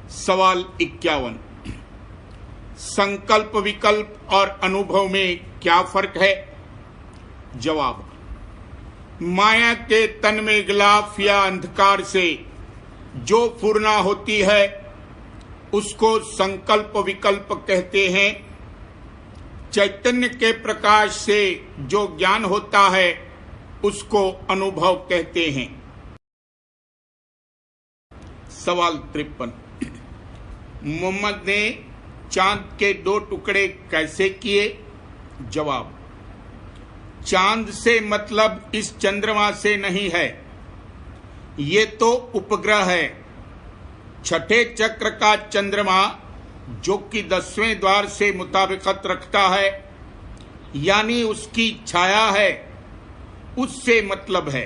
सवाल 51। संकल्प, विकल्प और अनुभव में क्या फर्क है? जवाब, माया के तन में गिलाफ या अंधकार से जो फुरना होती है उसको संकल्प विकल्प कहते हैं। चैतन्य के प्रकाश से जो ज्ञान होता है उसको अनुभव कहते हैं। सवाल 53। मोहम्मद ने चांद के 2 टुकड़े कैसे किए? जवाब, चांद से मतलब इस चंद्रमा से नहीं है, ये तो उपग्रह है। छठे चक्र का चंद्रमा जो कि 10वें द्वार से मुताबिकत रखता है, यानी उसकी छाया है, उससे मतलब है।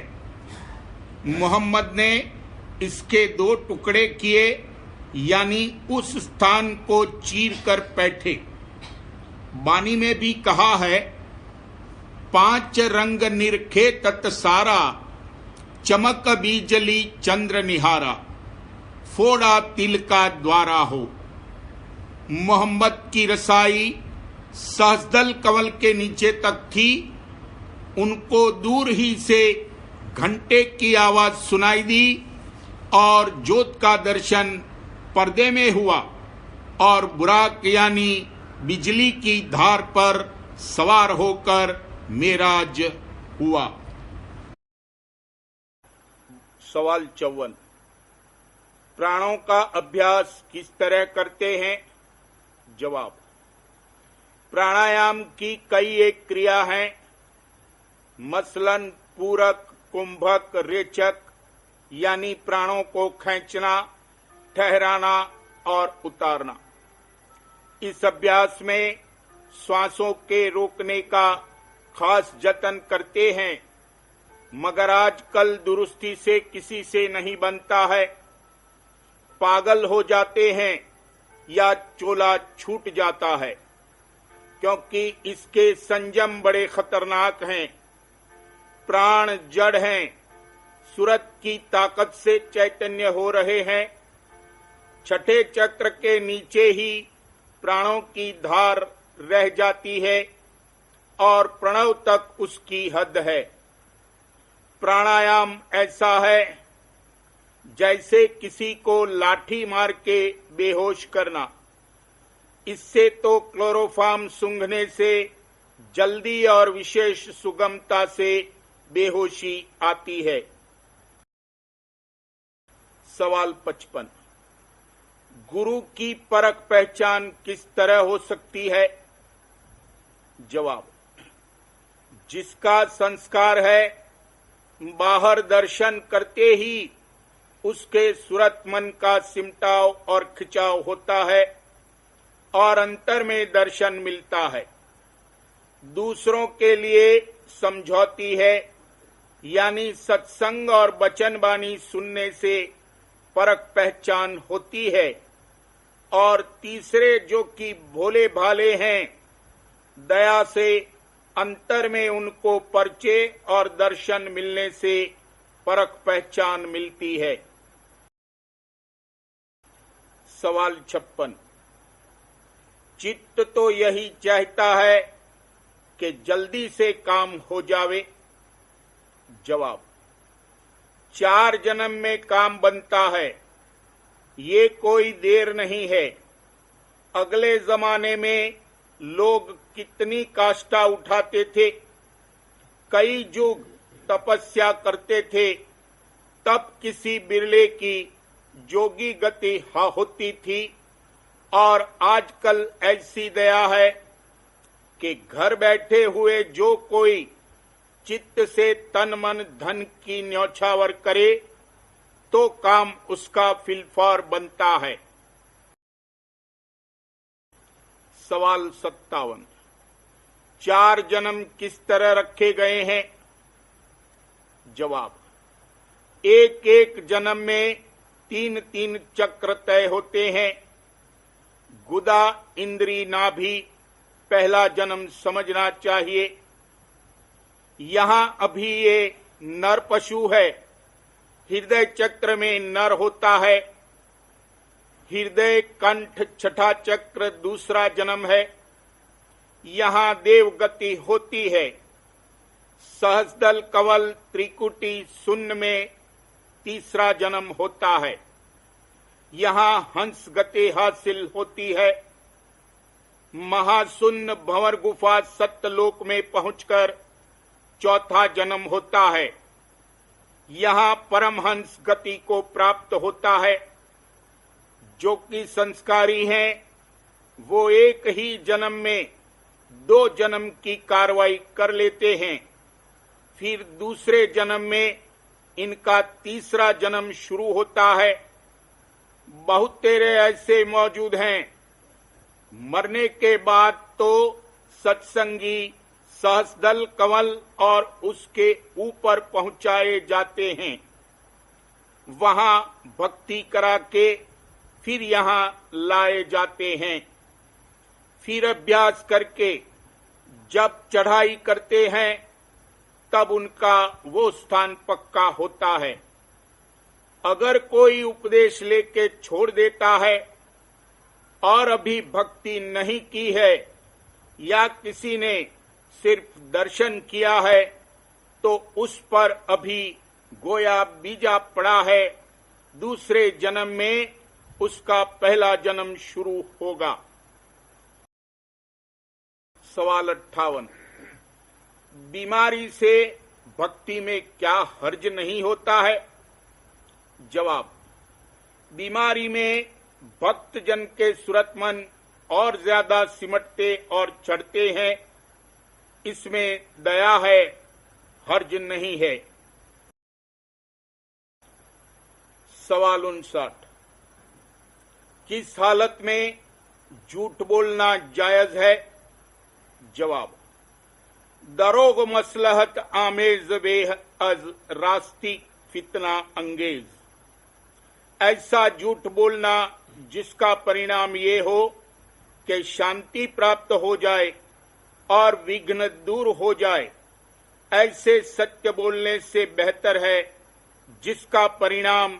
मोहम्मद ने इसके 2 टुकड़े किए, यानी उस स्थान को चीर कर बैठे। वाणी में भी कहा है, 5 रंग निरखे तत् सारा, चमक बीजली चंद्र निहारा, फोड़ा तिल का द्वारा हो। मोहम्मद की रसाई सहस्दल कमल के नीचे तक थी। उनको दूर ही से घंटे की आवाज सुनाई दी और ज्योत का दर्शन पर्दे में हुआ और बुराक यानी बिजली की धार पर सवार होकर मेराज हुआ। सवाल 54। प्राणों का अभ्यास किस तरह करते हैं? जवाब, प्राणायाम की कई एक क्रिया है, मसलन पूरक, कुंभक, रेचक, यानी प्राणों को खींचना, ठहराना और उतारना। इस अभ्यास में श्वासों के रोकने का खास जतन करते हैं, मगर आजकल दुरुस्ती से किसी से नहीं बनता है। पागल हो जाते हैं या चोला छूट जाता है, क्योंकि इसके संयम बड़े खतरनाक हैं। प्राण जड़ हैं, सूरत की ताकत से चैतन्य हो रहे हैं। छठे चक्र के नीचे ही प्राणों की धार रह जाती है और प्रणव तक उसकी हद है। प्राणायाम ऐसा है जैसे किसी को लाठी मार के बेहोश करना। इससे तो क्लोरोफार्म सूंघने से जल्दी और विशेष सुगमता से बेहोशी आती है। सवाल 55। गुरु की परख पहचान किस तरह हो सकती है? जवाब, जिसका संस्कार है, बाहर दर्शन करते ही उसके सूरत मन का सिमटाव और खिंचाव होता है और अंतर में दर्शन मिलता है। दूसरों के लिए समझौती है, यानी सत्संग और वचनवाणी सुनने से परख पहचान होती है। और तीसरे जो कि भोले भाले हैं, दया से अंतर में उनको परिचय और दर्शन मिलने से परख पहचान मिलती है। सवाल 56। चित्त तो यही चाहता है कि जल्दी से काम हो जावे। जवाब, 4 जन्म में काम बनता है, ये कोई देर नहीं है। अगले जमाने में लोग कितनी काष्ठा उठाते थे, कई युग तपस्या करते थे, तब किसी बिरले की जोगी गति होती थी। और आजकल ऐसी दया है कि घर बैठे हुए जो कोई चित्त से तन मन धन की न्यौछावर करे तो काम उसका फिलफार बनता है। सवाल 57। 4 जन्म किस तरह रखे गए हैं? जवाब, एक एक जन्म में 3-3 चक्र तय होते हैं। गुदा, इंद्री, नाभि पहला जन्म समझना चाहिए। यहां अभी ये नर पशु है। हृदय चक्र में नर होता है। हृदय कंठ छठा चक्र दूसरा जन्म है, यहां देवगति होती है। सहस्दल कवल त्रिकुटी शून्य में तीसरा जन्म होता है, यहां हंस गति हासिल होती है। महाशून्य भंवर गुफा सत्यलोक में पहुंचकर चौथा जन्म होता है, यहां परमहंस गति को प्राप्त होता है। जो कि संस्कारी हैं वो एक ही जन्म में 2 जन्म की कार्रवाई कर लेते हैं, फिर दूसरे जन्म में इनका तीसरा जन्म शुरू होता है। बहुत तेरे ऐसे मौजूद हैं, मरने के बाद तो सत्संगी सहस्दल कमल और उसके ऊपर पहुंचाए जाते हैं, वहां भक्ति करा के फिर यहां लाए जाते हैं। फिर अभ्यास करके जब चढ़ाई करते हैं तब उनका वो स्थान पक्का होता है। अगर कोई उपदेश लेके छोड़ देता है और अभी भक्ति नहीं की है या किसी ने सिर्फ दर्शन किया है तो उस पर अभी गोया बीजा पड़ा है, दूसरे जन्म में उसका पहला जन्म शुरू होगा। सवाल 58, बीमारी से भक्ति में क्या हर्ज नहीं होता है? जवाब, बीमारी में भक्त जन के सूरत मन और ज्यादा सिमटते और चढ़ते हैं, इसमें दया है, हर्ज नहीं है। सवाल 59, किस हालत में झूठ बोलना जायज है? जवाब, दरोग मसलहत आमेज बेह अज रास्ती फितना अंगेज। ऐसा झूठ बोलना जिसका परिणाम ये हो कि शांति प्राप्त हो जाए और विघ्न दूर हो जाए, ऐसे सत्य बोलने से बेहतर है जिसका परिणाम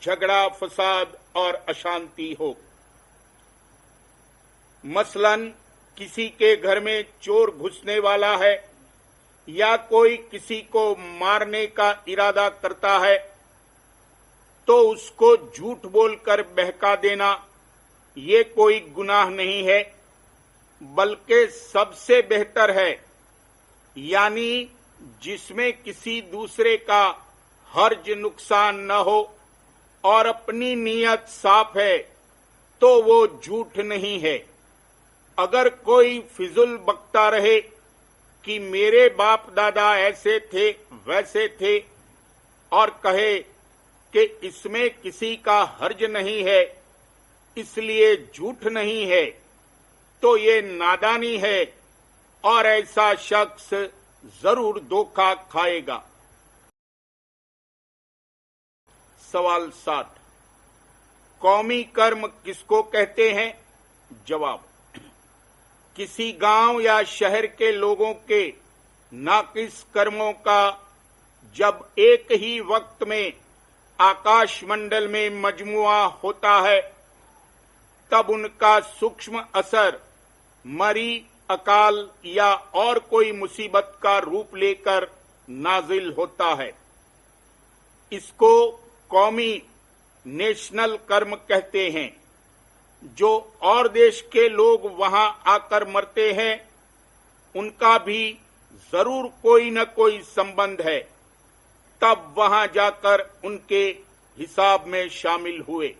झगड़ा फसाद और अशांति हो। मसलन किसी के घर में चोर घुसने वाला है या कोई किसी को मारने का इरादा करता है तो उसको झूठ बोलकर बहका देना ये कोई गुनाह नहीं है, बल्कि सबसे बेहतर है, यानी जिसमें किसी दूसरे का हर्ज नुकसान न हो और अपनी नीयत साफ है तो वो झूठ नहीं है। अगर कोई फिजुल बकता रहे कि मेरे बाप दादा ऐसे थे वैसे थे और कहे कि इसमें किसी का हर्ज नहीं है इसलिए झूठ नहीं है, तो ये नादानी है और ऐसा शख्स जरूर धोखा खाएगा। सवाल 60, कौमी कर्म किसको कहते हैं? जवाब, किसी गांव या शहर के लोगों के नाकिस कर्मों का जब एक ही वक्त में आकाश मंडल में मजमुआ होता है तब उनका सूक्ष्म असर मरी, अकाल या और कोई मुसीबत का रूप लेकर नाजिल होता है। इसको कौमी नेशनल कर्म कहते हैं। जो और देश के लोग वहां आकर मरते हैं उनका भी जरूर कोई न कोई संबंध है, तब वहां जाकर उनके हिसाब में शामिल हुए।